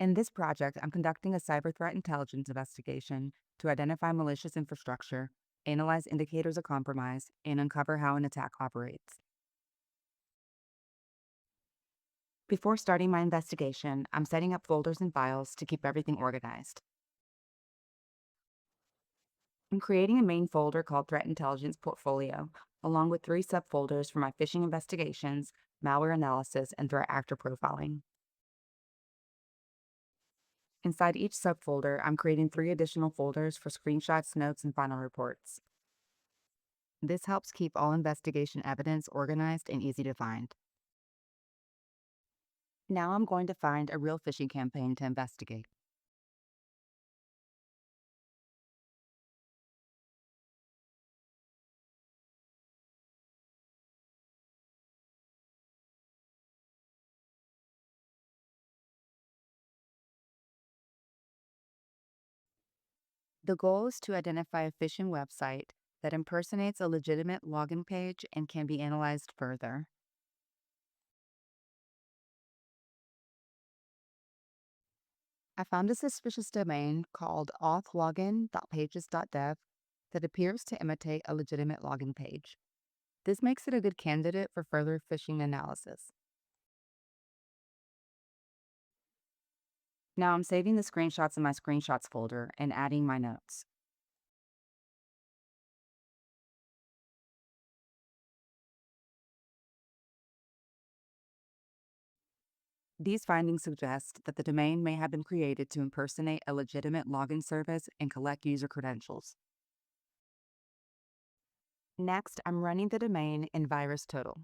In this project, I'm conducting a cyber threat intelligence investigation to identify malicious infrastructure, analyze indicators of compromise, and uncover how an attack operates. Before starting my investigation, I'm setting up folders and files to keep everything organized. I'm creating a main folder called Threat Intelligence Portfolio, along with 3 subfolders for my phishing investigations, malware analysis, and threat actor profiling. Inside each subfolder, I'm creating 3 additional folders for screenshots, notes, and final reports. This helps keep all investigation evidence organized and easy to find. Now I'm going to find a real phishing campaign to investigate. The goal is to identify a phishing website that impersonates a legitimate login page and can be analyzed further. I found a suspicious domain called auth-login.pages.dev that appears to imitate a legitimate login page. This makes it a good candidate for further phishing analysis. Now I'm saving the screenshots in my screenshots folder and adding my notes. These findings suggest that the domain may have been created to impersonate a legitimate login service and collect user credentials. Next, I'm running the domain in VirusTotal.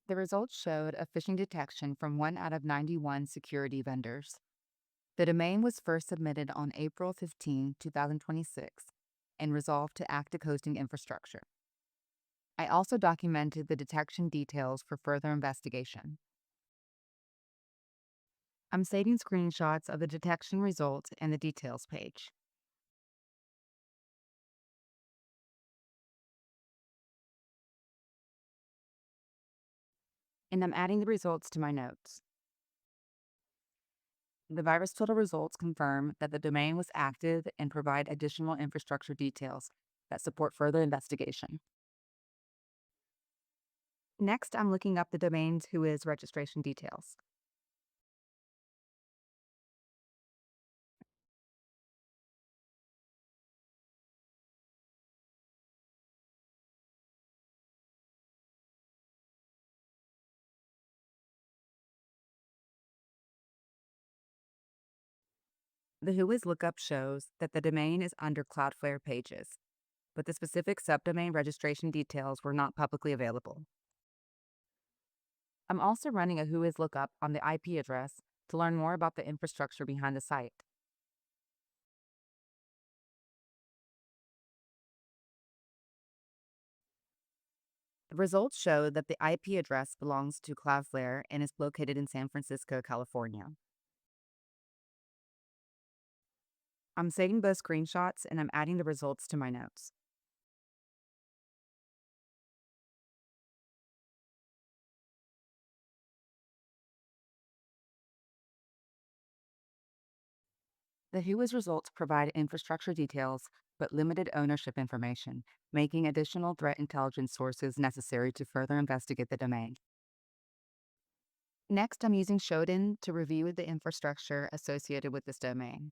The results showed a phishing detection from 1 out of 91 security vendors. The domain was first submitted on April 15, 2026, and resolved to ATT&CK hosting infrastructure. I also documented the detection details for further investigation. I'm saving screenshots of the detection results and the details page. And I'm adding the results to my notes. The VirusTotal results confirm that the domain was active and provide additional infrastructure details that support further investigation. Next, I'm looking up the domain's WHOIS registration details. The WHOIS lookup shows that the domain is under Cloudflare pages, but the specific subdomain registration details were not publicly available. I'm also running a WHOIS lookup on the IP address to learn more about the infrastructure behind the site. The results show that the IP address belongs to Cloudflare and is located in San Francisco, California. I'm saving both screenshots and I'm adding the results to my notes. The WHOIS results provide infrastructure details but limited ownership information, making additional threat intelligence sources necessary to further investigate the domain. Next, I'm using Shodan to review the infrastructure associated with this domain.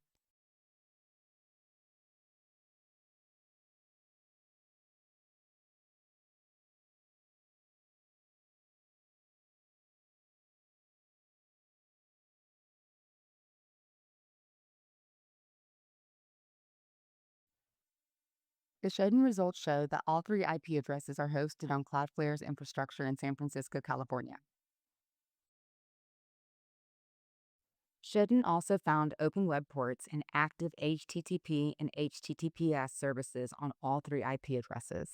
The Shodan results show that all 3 IP addresses are hosted on Cloudflare's infrastructure in San Francisco, California. Shedden also found open web ports and active HTTP and HTTPS services on all three IP addresses.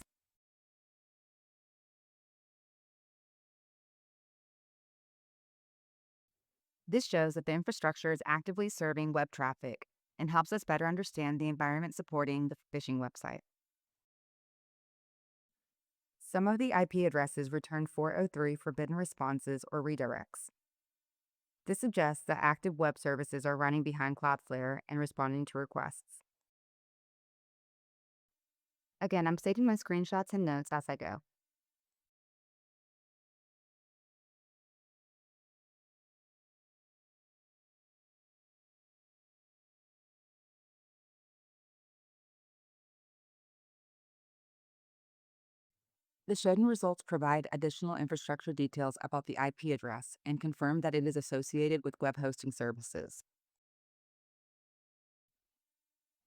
This shows that the infrastructure is actively serving web traffic and helps us better understand the environment supporting the phishing website. Some of the IP addresses return 403 forbidden responses or redirects. This suggests that active web services are running behind Cloudflare and responding to requests. Again, I'm saving my screenshots and notes as I go. The Shedden results provide additional infrastructure details about the IP address and confirm that it is associated with web hosting services.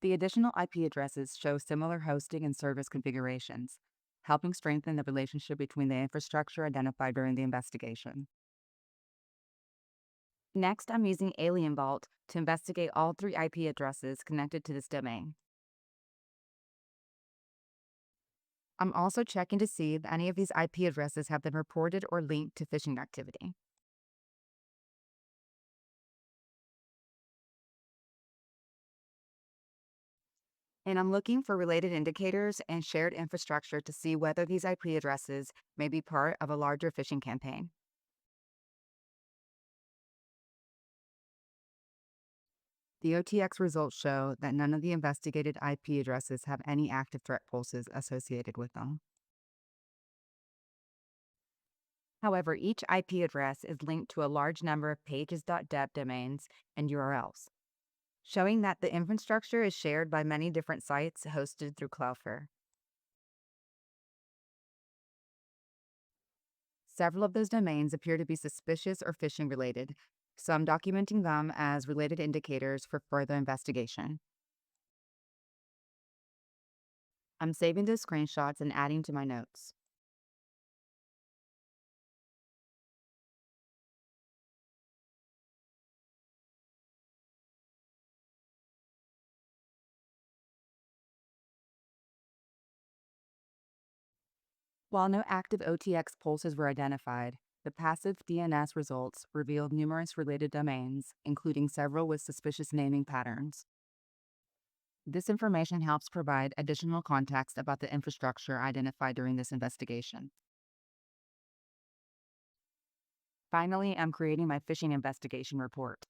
The additional IP addresses show similar hosting and service configurations, helping strengthen the relationship between the infrastructure identified during the investigation. Next, I'm using Alien Vault to investigate all three IP addresses connected to this domain. I'm also checking to see if any of these IP addresses have been reported or linked to phishing activity. And I'm looking for related indicators and shared infrastructure to see whether these IP addresses may be part of a larger phishing campaign. The OTX results show that none of the investigated IP addresses have any active threat pulses associated with them. However, each IP address is linked to a large number of pages.dev domains and URLs, showing that the infrastructure is shared by many different sites hosted through Cloudflare. Several of those domains appear to be suspicious or phishing related, so I'm documenting them as related indicators for further investigation. I'm saving those screenshots and adding to my notes. While no active OTX pulses were identified, the passive DNS results revealed numerous related domains, including several with suspicious naming patterns. This information helps provide additional context about the infrastructure identified during this investigation. Finally, I'm creating my phishing investigation report.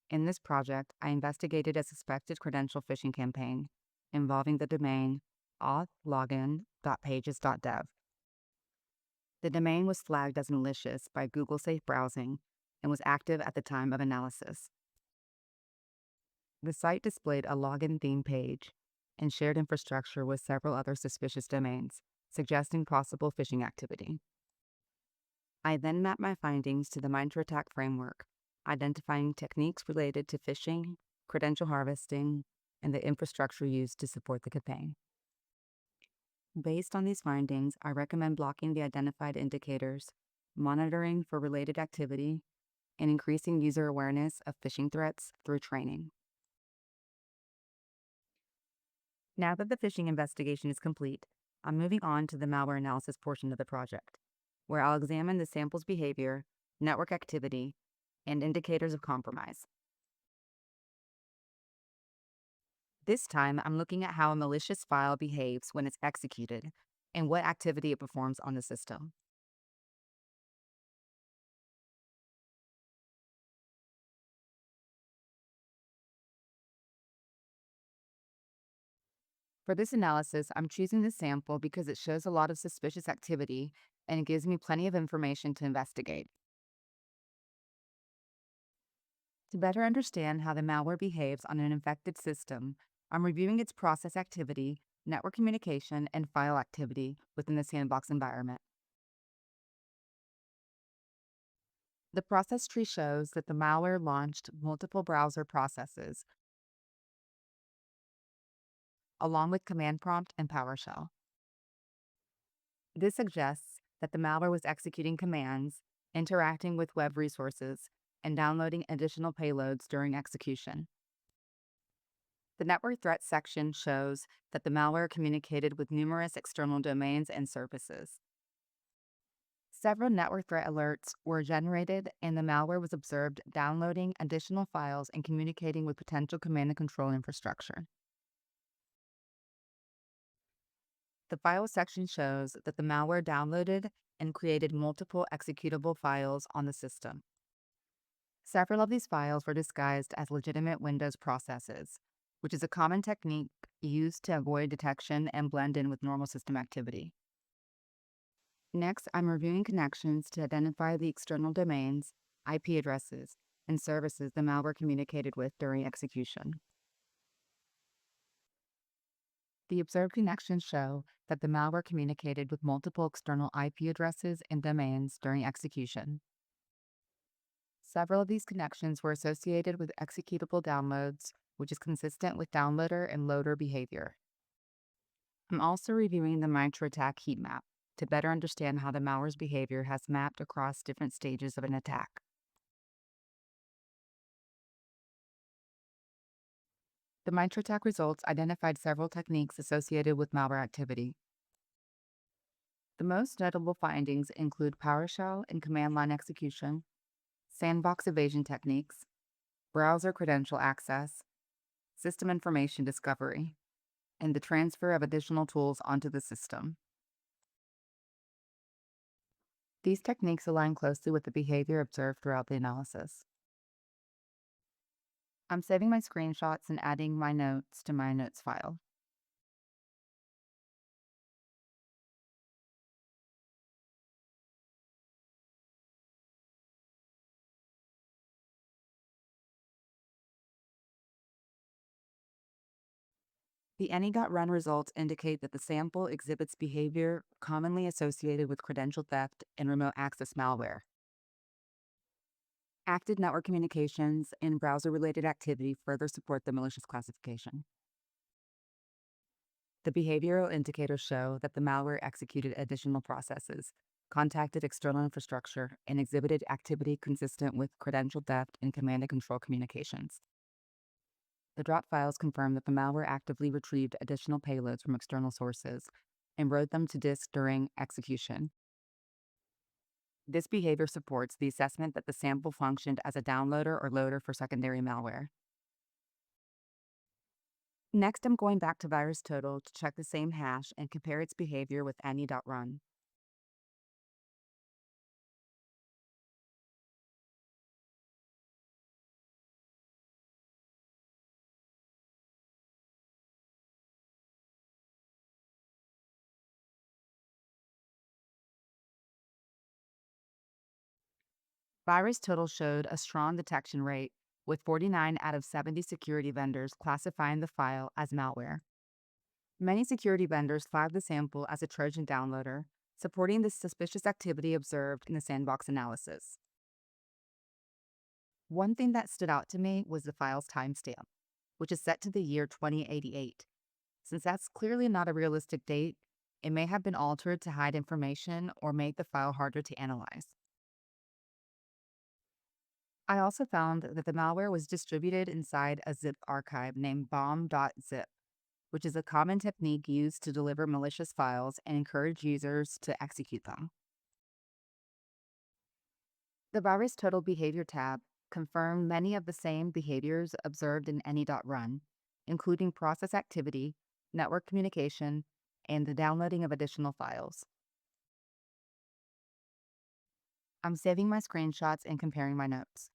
In this project, I investigated a suspected credential phishing campaign involving the domain auth.login.pages.dev. The domain was flagged as malicious by Google Safe Browsing and was active at the time of analysis. The site displayed a login theme page and shared infrastructure with several other suspicious domains, suggesting possible phishing activity. I then mapped my findings to the MITRE ATT&CK framework, identifying techniques related to phishing, credential harvesting, and the infrastructure used to support the campaign. Based on these findings, I recommend blocking the identified indicators, monitoring for related activity, and increasing user awareness of phishing threats through training. Now that the phishing investigation is complete, I'm moving on to the malware analysis portion of the project, where I'll examine the sample's behavior, network activity, and indicators of compromise. This time, I'm looking at how a malicious file behaves when it's executed and what activity it performs on the system. For this analysis, I'm choosing this sample because it shows a lot of suspicious activity and it gives me plenty of information to investigate. To better understand how the malware behaves on an infected system, I'm reviewing its process activity, network communication, and file activity within the Sandbox environment. The process tree shows that the malware launched multiple browser processes, along with command prompt and PowerShell. This suggests that the malware was executing commands interacting with web resources, and downloading additional payloads during execution. The network threat section shows that the malware communicated with numerous external domains and services. Several network threat alerts were generated, and the malware was observed downloading additional files and communicating with potential command and control infrastructure. The file section shows that the malware downloaded and created multiple executable files on the system. Several of these files were disguised as legitimate Windows processes, which is a common technique used to avoid detection and blend in with normal system activity. Next, I'm reviewing connections to identify the external domains, IP addresses, and services the malware communicated with during execution. The observed connections show that the malware communicated with multiple external IP addresses and domains during execution. Several of these connections were associated with executable downloads, which is consistent with downloader and loader behavior. I'm also reviewing the MITRE ATT&CK heat map to better understand how the malware's behavior has mapped across different stages of an attack. The MITRE ATT&CK results identified several techniques associated with malware activity. The most notable findings include PowerShell and command line execution, sandbox evasion techniques, browser credential access, system information discovery, and the transfer of additional tools onto the system. These techniques align closely with the behavior observed throughout the analysis. I'm saving my screenshots and adding my notes to my notes file. The ANY.RUN results indicate that the sample exhibits behavior commonly associated with credential theft and remote access malware. Active network communications and browser-related activity further support the malicious classification. The behavioral indicators show that the malware executed additional processes, contacted external infrastructure, and exhibited activity consistent with credential theft and command and control communications. The drop files confirm that the malware actively retrieved additional payloads from external sources and wrote them to disk during execution. This behavior supports the assessment that the sample functioned as a downloader or loader for secondary malware. Next, I'm going back to VirusTotal to check the same hash and compare its behavior with ANY.RUN. VirusTotal showed a strong detection rate, with 49 out of 70 security vendors classifying the file as malware. Many security vendors flagged the sample as a Trojan downloader, supporting the suspicious activity observed in the Sandbox analysis. One thing that stood out to me was the file's timestamp, which is set to the year 2088. Since that's clearly not a realistic date, it may have been altered to hide information or make the file harder to analyze. I also found that the malware was distributed inside a zip archive named bomb.exe, which is a common technique used to deliver malicious files and encourage users to execute them. The VirusTotal Behavior tab confirmed many of the same behaviors observed in ANY.RUN, including process activity, network communication, and the downloading of additional files. I'm saving my screenshots and comparing my notes.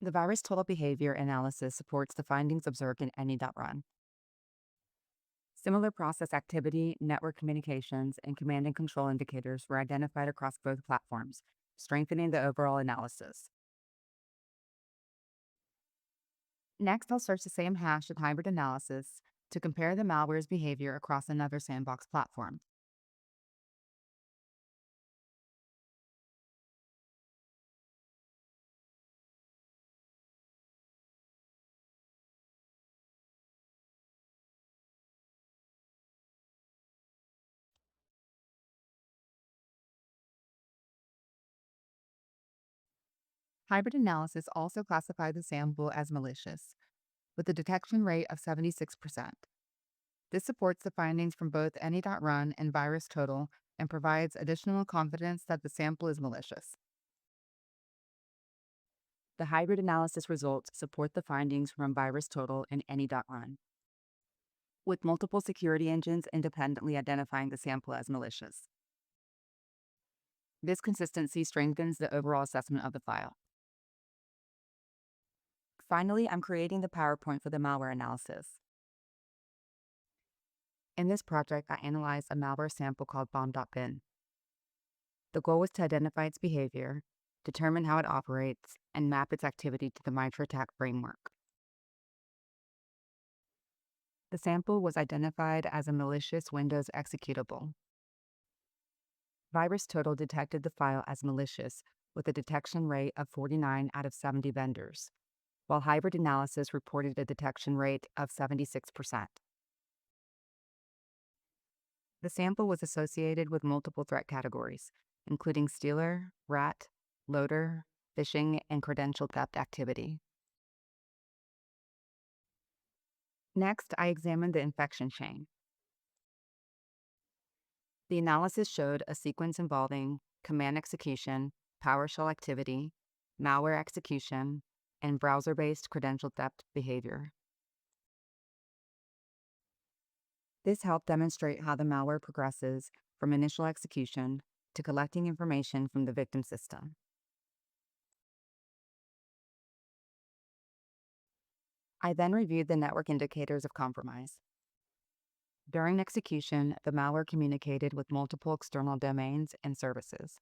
The VirusTotal Behavior Analysis supports the findings observed in ANY.RUN. Similar process activity, network communications, and command and control indicators were identified across both platforms, strengthening the overall analysis. Next, I'll search the same hash in hybrid analysis to compare the malware's behavior across another Sandbox platform. Hybrid analysis also classified the sample as malicious, with a detection rate of 76%. This supports the findings from both ANY.RUN and VirusTotal and provides additional confidence that the sample is malicious. The hybrid analysis results support the findings from VirusTotal and ANY.RUN, with multiple security engines independently identifying the sample as malicious. This consistency strengthens the overall assessment of the file. Finally, I'm creating the PowerPoint for the malware analysis. In this project, I analyzed a malware sample called bomb.bin. The goal was to identify its behavior, determine how it operates, and map its activity to the MITRE ATT&CK framework. The sample was identified as a malicious Windows executable. VirusTotal detected the file as malicious with a detection rate of 49 out of 70 vendors, while hybrid analysis reported a detection rate of 76%. The sample was associated with multiple threat categories, including stealer, rat, loader, phishing, and credential theft activity. Next, I examined the infection chain. The analysis showed a sequence involving command execution, PowerShell activity, malware execution, and browser-based credential theft behavior. This helped demonstrate how the malware progresses from initial execution to collecting information from the victim system. I then reviewed the network indicators of compromise. During execution, the malware communicated with multiple external domains and services.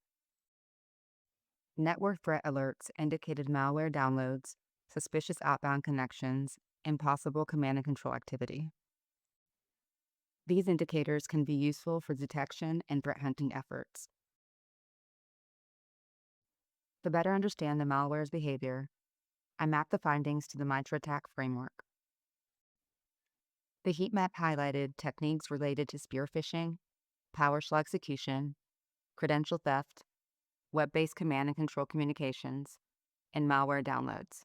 Network threat alerts indicated malware downloads, suspicious outbound connections, and possible command and control activity. These indicators can be useful for detection and threat hunting efforts. To better understand the malware's behavior, I mapped the findings to the MITRE ATT&CK framework. The heat map highlighted techniques related to spear phishing, PowerShell execution, credential theft, web-based command and control communications, and malware downloads.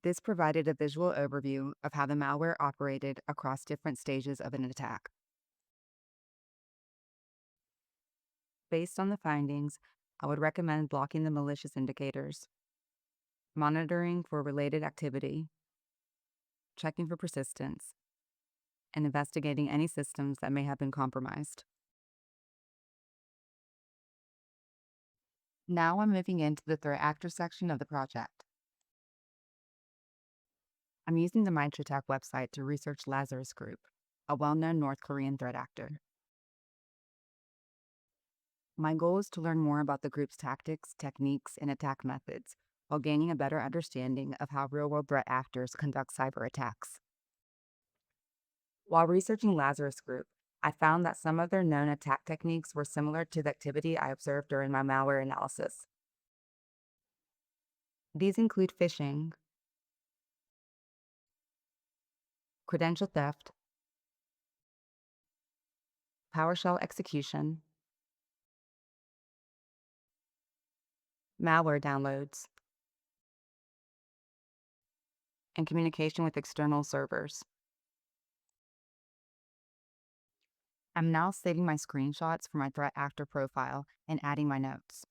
This provided a visual overview of how the malware operated across different stages of an attack. Based on the findings, I would recommend blocking the malicious indicators, monitoring for related activity, checking for persistence, and investigating any systems that may have been compromised. Now I'm moving into the threat actor section of the project. I'm using the MITRE ATT&CK website to research Lazarus Group, a well-known North Korean threat actor. My goal is to learn more about the group's tactics, techniques, and attack methods, while gaining a better understanding of how real-world threat actors conduct cyber attacks. While researching Lazarus Group, I found that some of their known attack techniques were similar to the activity I observed during my malware analysis. These include phishing, credential theft, PowerShell execution, malware downloads, and communication with external servers. I'm now saving my screenshots for my threat actor profile and adding my notes.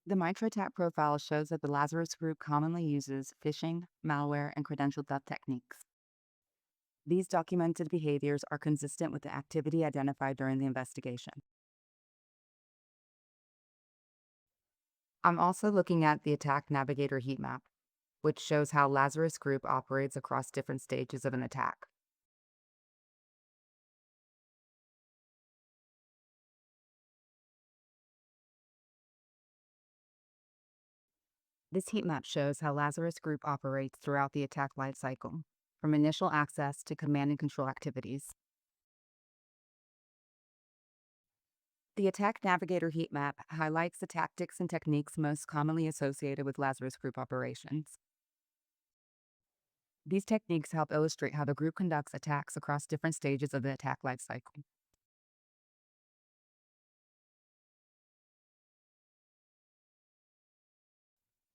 The MITRE ATT&CK profile shows that the Lazarus Group commonly uses phishing, malware, and credential theft techniques. These documented behaviors are consistent with the activity identified during the investigation. I'm also looking at the Attack Navigator heat map, which shows how Lazarus Group operates across different stages of an attack. This heat map shows how Lazarus Group operates throughout the attack lifecycle, from initial access to command and control activities. The Attack Navigator heat map highlights the tactics and techniques most commonly associated with Lazarus Group operations. These techniques help illustrate how the group conducts attacks across different stages of the attack lifecycle.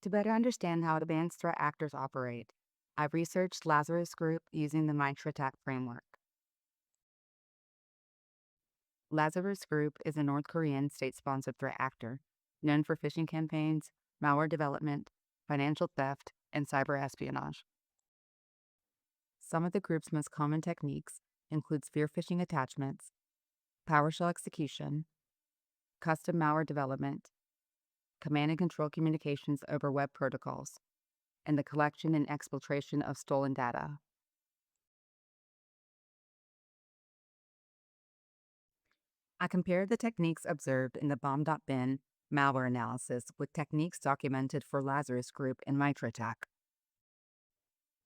To better understand how advanced threat actors operate, I've researched Lazarus Group using the MITRE ATT&CK framework. Lazarus Group is a North Korean state-sponsored threat actor known for phishing campaigns, malware development, financial theft, and cyber espionage. Some of the group's most common techniques include spear phishing attachments, PowerShell execution, custom malware development, command and control communications over web protocols, and the collection and exfiltration of stolen data. I compared the techniques observed in the bomb.bin malware analysis with techniques documented for Lazarus Group and MITRE ATT&CK.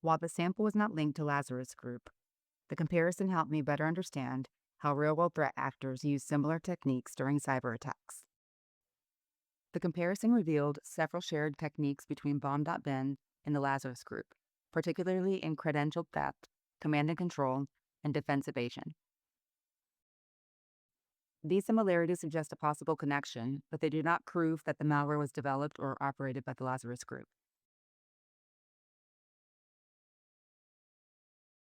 While the sample was not linked to Lazarus Group, the comparison helped me better understand how real-world threat actors use similar techniques during cyber attacks. The comparison revealed several shared techniques between bomb.bin and the Lazarus Group, particularly in credential theft, command and control, and defense evasion. These similarities suggest a possible connection, but they do not prove that the malware was developed or operated by the Lazarus Group.